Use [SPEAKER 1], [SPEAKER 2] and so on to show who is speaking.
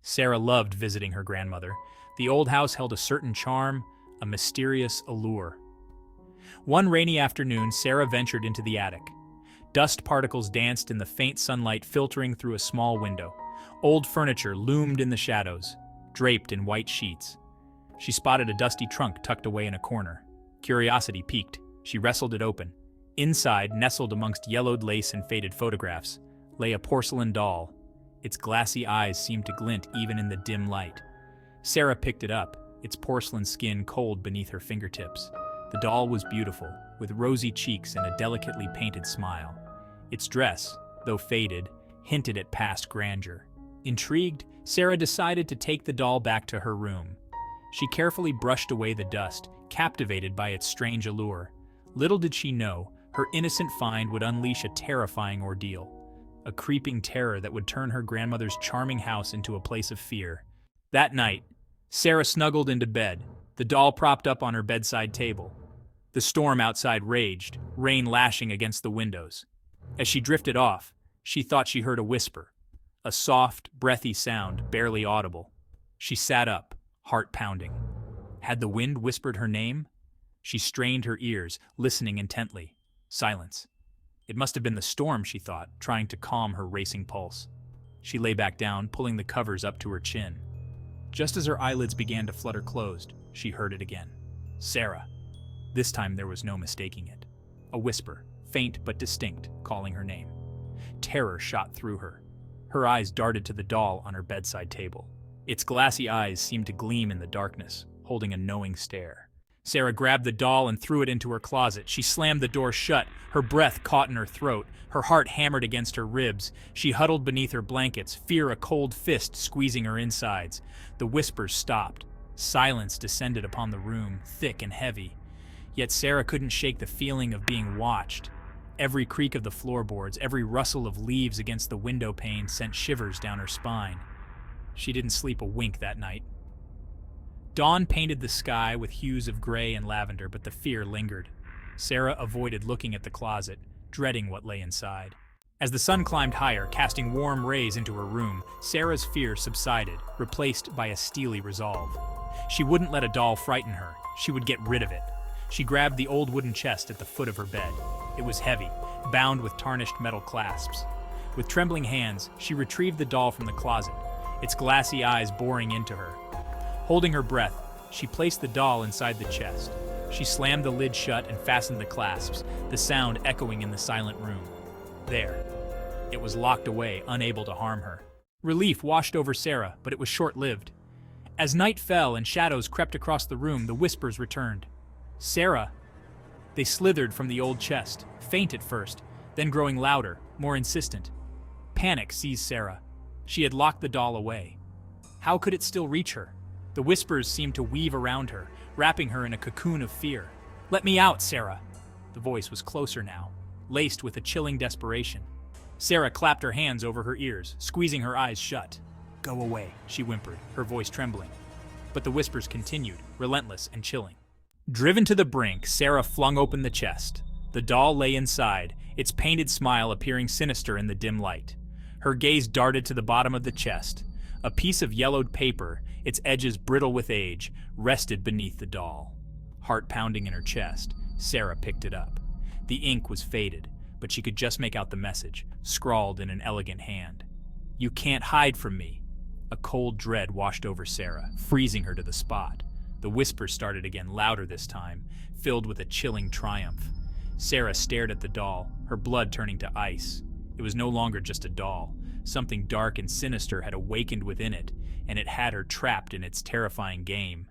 [SPEAKER 1] Sarah loved visiting her grandmother. The old house held a certain charm, a mysterious allure. One rainy afternoon, Sarah ventured into the attic. Dust particles danced in the faint sunlight filtering through a small window. Old furniture loomed in the shadows, draped in white sheets. She spotted a dusty trunk tucked away in a corner. Curiosity piqued. She wrestled it open. Inside, nestled amongst yellowed lace and faded photographs, lay a porcelain doll. Its glassy eyes seemed to glint even in the dim light. Sarah picked it up, its porcelain skin cold beneath her fingertips. The doll was beautiful, with rosy cheeks and a delicately painted smile. Its dress, though faded, hinted at past grandeur. Intrigued, Sarah decided to take the doll back to her room. She carefully brushed away the dust, captivated by its strange allure. Little did she know, her innocent find would unleash a terrifying ordeal. A creeping terror that would turn her grandmother's charming house into a place of fear. That night, Sarah snuggled into bed, the doll propped up on her bedside table. The storm outside raged, rain lashing against the windows. As she drifted off, she thought she heard a whisper, a soft, breathy sound, barely audible. She sat up, heart pounding. Had the wind whispered her name? She strained her ears, listening intently. Silence. It must have been the storm, she thought, trying to calm her racing pulse. She lay back down, pulling the covers up to her chin. Just as her eyelids began to flutter closed, she heard it again. Sarah. This time there was no mistaking it. A whisper, faint but distinct, calling her name. Terror shot through her. Her eyes darted to the doll on her bedside table. Its glassy eyes seemed to gleam in the darkness, holding a knowing stare. Sarah grabbed the doll and threw it into her closet. She slammed the door shut, her breath caught in her throat, her heart hammered against her ribs. She huddled beneath her blankets, fear a cold fist squeezing her insides. The whispers stopped. Silence descended upon the room, thick and heavy. Yet Sarah couldn't shake the feeling of being watched. Every creak of the floorboards, every rustle of leaves against the window pane sent shivers down her spine. She didn't sleep a wink that night. Dawn painted the sky with hues of gray and lavender, but the fear lingered. Sarah avoided looking at the closet, dreading what lay inside. As the sun climbed higher, casting warm rays into her room, Sarah's fear subsided, replaced by a steely resolve. She wouldn't let a doll frighten her. She would get rid of it. She grabbed the old wooden chest at the foot of her bed. It was heavy, bound with tarnished metal clasps. With trembling hands, she retrieved the doll from the closet, its glassy eyes boring into her. Holding her breath, she placed the doll inside the chest. She slammed the lid shut and fastened the clasps, the sound echoing in the silent room. There. It was locked away, unable to harm her. Relief washed over Sarah, but it was short-lived. As night fell and shadows crept across the room, the whispers returned. Sarah! They slithered from the old chest, faint at first, then growing louder, more insistent. Panic seized Sarah. She had locked the doll away. How could it still reach her? The whispers seemed to weave around her, wrapping her in a cocoon of fear. Let me out, Sarah! The voice was closer now, laced with a chilling desperation. Sarah clapped her hands over her ears, squeezing her eyes shut. Go away, she whimpered, her voice trembling. But the whispers continued, relentless and chilling. Driven to the brink, Sarah flung open the chest. The doll lay inside, its painted smile appearing sinister in the dim light. Her gaze darted to the bottom of the chest. A piece of yellowed paper, its edges brittle with age, rested beneath the doll. Heart pounding in her chest, Sarah picked it up. The ink was faded, but she could just make out the message, scrawled in an elegant hand. You can't hide from me. A cold dread washed over Sarah, freezing her to the spot. The whispers started again, louder this time, filled with a chilling triumph. Sarah stared at the doll, her blood turning to ice. It was no longer just a doll. Something dark and sinister had awakened within it, and it had her trapped in its terrifying game.